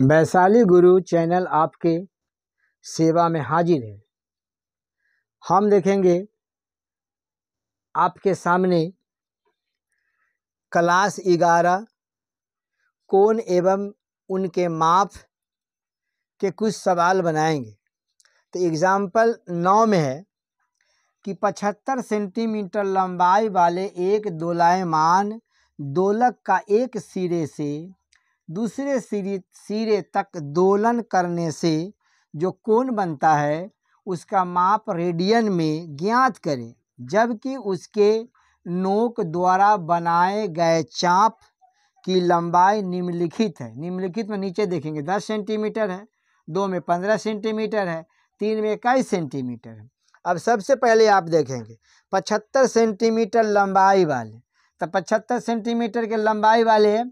वैशाली गुरु channel आपके सेवा में हाजिर है। हम देखेंगे आपके सामने क्लास 11 कोण एवं उनके माप के कुछ सवाल बनाएंगे। तो एग्जाम्पल 9 में है कि 75 सेंटीमीटर लंबाई वाले एक दोलायमान दोलक का एक सिरे से दूसरे सिरे तक दोलन करने से जो कोण बनता है उसका माप रेडियन में ज्ञात करें, जबकि उसके नोक द्वारा बनाए गए चाप की लंबाई निम्नलिखित है। निम्नलिखित में नीचे देखेंगे 10 सेंटीमीटर है, 2 में 15 सेंटीमीटर है, 3 में 21 सेंटीमीटर है। अब सबसे पहले आप देखेंगे 75 सेंटीमीटर लंबाई वाले, तो 75 सेंटीमीटर के लंबाई वाले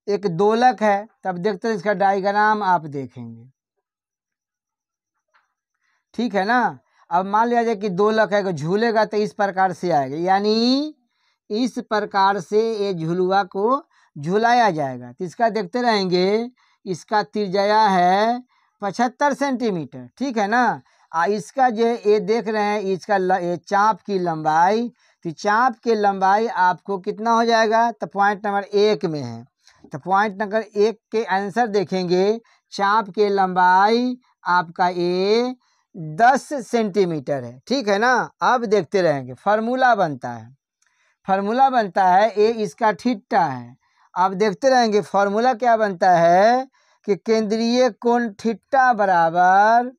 एक दोलक है। तब देखते हैं इसका डायग्राम आप देखेंगे, ठीक है ना। अब मान लिया जाए कि दोलक है, झूलेगा तो इस प्रकार से आएगा, यानी इस प्रकार से ये झुलुआ को झुलाया जाएगा। तो इसका देखते रहेंगे, इसका त्रिज्या है 75 सेंटीमीटर, ठीक है ना। इसका जो ये देख रहे हैं इसका ये चाप की लंबाई, तो चाप की लंबाई आपको कितना हो जाएगा, तो पॉइंट नंबर 1 में है। तो पॉइंट नंबर 1 के आंसर देखेंगे, चाप की लंबाई आपका ये 10 सेंटीमीटर है, ठीक है ना। अब देखते रहेंगे, फार्मूला बनता है ए इसका थीटा है। अब देखते रहेंगे फार्मूला क्या बनता है कि केंद्रीय कोण थीटा बराबर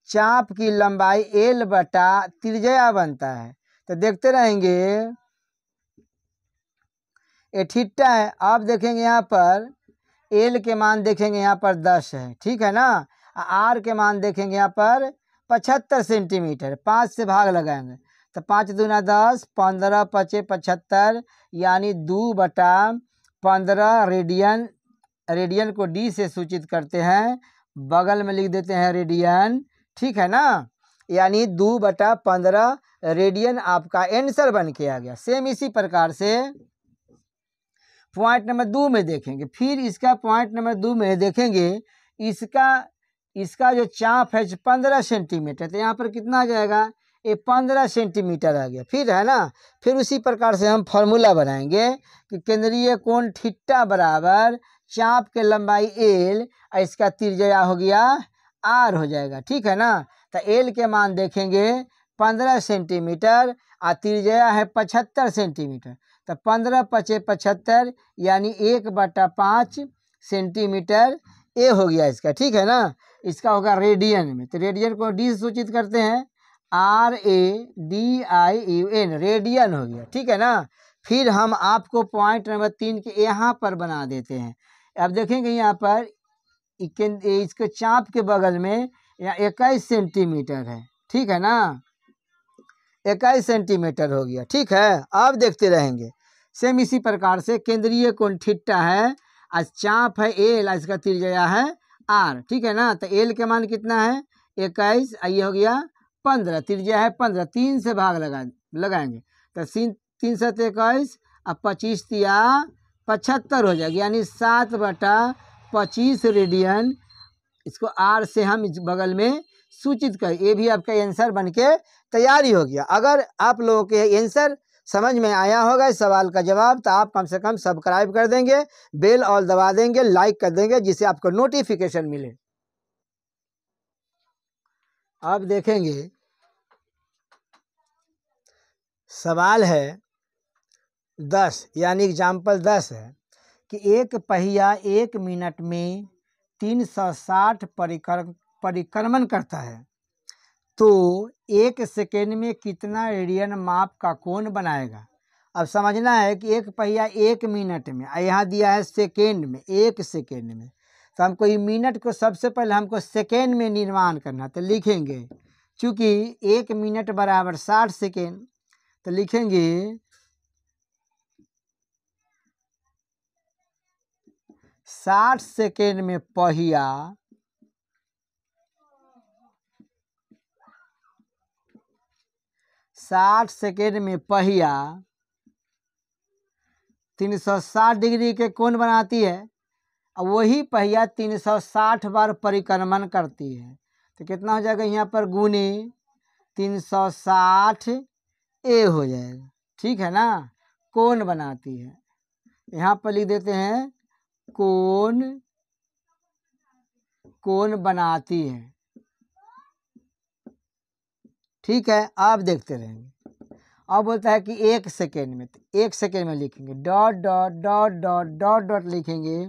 चाप की लंबाई एल बटा त्रिज्या बनता है। तो देखते रहेंगे ये थीटा है। आप देखेंगे यहाँ पर एल के मान देखेंगे यहाँ पर 10 है, ठीक है ना। आर के मान देखेंगे यहाँ पर 75 सेंटीमीटर, 5 से भाग लगाएंगे तो 5 दूना 10, 15 पचे 75, यानी 2/15 रेडियन। रेडियन को डी से सूचित करते हैं, बगल में लिख देते हैं रेडियन, ठीक है ना। यानी 2/15 रेडियन आपका आंसर बन के आ गया। सेम इसी प्रकार से पॉइंट नंबर 2 में देखेंगे, फिर इसका पॉइंट नंबर 2 में देखेंगे, इसका जो चाप है 15 सेंटीमीटर, तो यहाँ पर कितना आ जाएगा, ये 15 सेंटीमीटर आ गया, फिर है ना। फिर उसी प्रकार से हम फार्मूला बनाएंगे कि केंद्रीय कोण थीटा बराबर चाप के लंबाई एल, इसका त्रिज्या हो गया आर हो जाएगा, ठीक है ना। तो एल के मान देखेंगे 15 सेंटीमीटर और त्रिज्या है 75 सेंटीमीटर, तो 15 पचे 75, यानी 1/5 सेंटीमीटर ए हो गया इसका, ठीक है ना। इसका होगा रेडियन में, तो रेडियन को डी से सूचित करते हैं, RADIUN, रेडियन हो गया, ठीक है ना। फिर हम आपको पॉइंट नंबर 3 के यहाँ पर बना देते हैं। अब देखेंगे यहाँ पर इसके चाप के बगल में यहाँ 21 सेंटीमीटर है, ठीक है ना, 21 सेंटीमीटर हो गया, ठीक है। अब देखते रहेंगे सेम इसी प्रकार से केंद्रीय कोण थीटा है, आज चाप है एल, इसका त्रिज्या है आर, ठीक है ना। तो एल के मान कितना है 21, ये हो गया 15, त्रिज्या है 15, 3 से भाग लगाएंगे तो 3 से 21 अब 25 तिया 75 हो जाएगा, यानी 7/25 रेडियन। इसको आर से हम इस बगल में सूचित कर, ये भी आपका आंसर बन के तैयारी हो गया। अगर आप लोगों के आंसर समझ में आया होगा इस सवाल का जवाब, तो आप कम से कम सब्सक्राइब कर देंगे, बेल ऑल दबा देंगे, लाइक कर देंगे, जिससे आपको नोटिफिकेशन मिले। अब देखेंगे सवाल है 10, यानी एग्जाम्पल 10 है कि एक पहिया 1 मिनट में 360 परिक्रमण करता है, तो 1 सेकेंड में कितना रेडियन माप का कोण बनाएगा। अब समझना है कि एक पहिया 1 मिनट में, यहाँ दिया है सेकेंड में, 1 सेकेंड में, तो हमको ये मिनट को सबसे पहले हमको सेकेंड में निर्माण करना, तो लिखेंगे चूँकि 1 मिनट बराबर 60 सेकेंड, तो लिखेंगे 60 सेकेंड में पहिया 60 सेकेंड में पहिया 360 डिग्री के कोण बनाती है। अब वही पहिया 360 बार परिक्रमण करती है, तो कितना हो जाएगा यहाँ पर गुने 360 ए हो जाएगा। ठीक है ना, कोण बनाती है। यहाँ पर लिख देते हैं कोण बनाती है। ठीक है, आप देखते रहेंगे। अब बोलता है कि 1 सेकेंड में, तो 1 सेकेंड में लिखेंगे dot dot dot dot dot dot लिखेंगे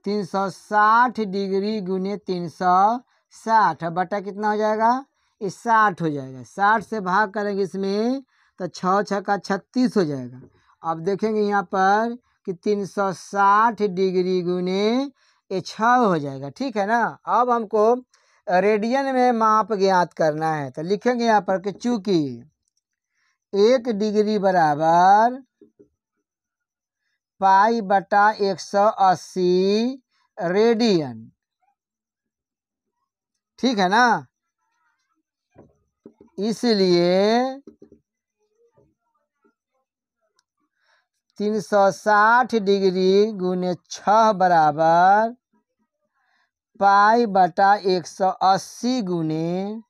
360 डिग्री गुने 360 बटा कितना हो जाएगा, ये 60 हो जाएगा। 60 से भाग करेंगे इसमें तो 6 छक्का 36 हो जाएगा। अब देखेंगे यहाँ पर कि 360 डिग्री गुने ये 6 हो जाएगा। ठीक है ना। अब हमको रेडियन में माप ज्ञात करना है, तो लिखेंगे यहाँ पर कि चूंकि 1 डिग्री बराबर पाई बटा 180 रेडियन। ठीक है ना, इसलिए 360 डिग्री गुने 6 बराबर पाई बटा 180 गुने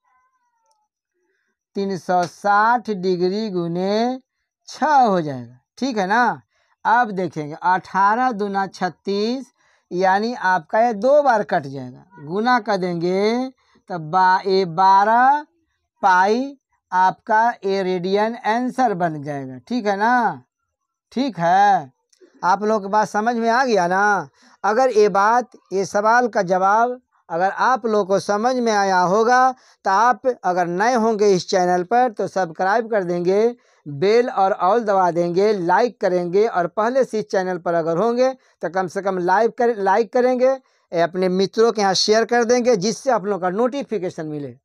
360 डिग्री गुने 6 हो जाएगा। ठीक है ना। अब देखेंगे 18 दूना 36, यानी आपका ये 2 बार कट जाएगा। गुना कर देंगे तो 12 पाई आपका ए रेडियन आंसर बन जाएगा। ठीक है ना। ठीक है, आप लोग की बात समझ में आ गया ना। अगर ये सवाल का जवाब अगर आप लोग को समझ में आया होगा तो आप अगर नए होंगे इस चैनल पर तो सब्सक्राइब कर देंगे, बेल और ऑल दबा देंगे, लाइक करेंगे, और पहले से इस चैनल पर अगर होंगे तो कम से कम लाइक करेंगे, अपने मित्रों के यहाँ शेयर कर देंगे, जिससे आप लोगों का नोटिफिकेशन मिले।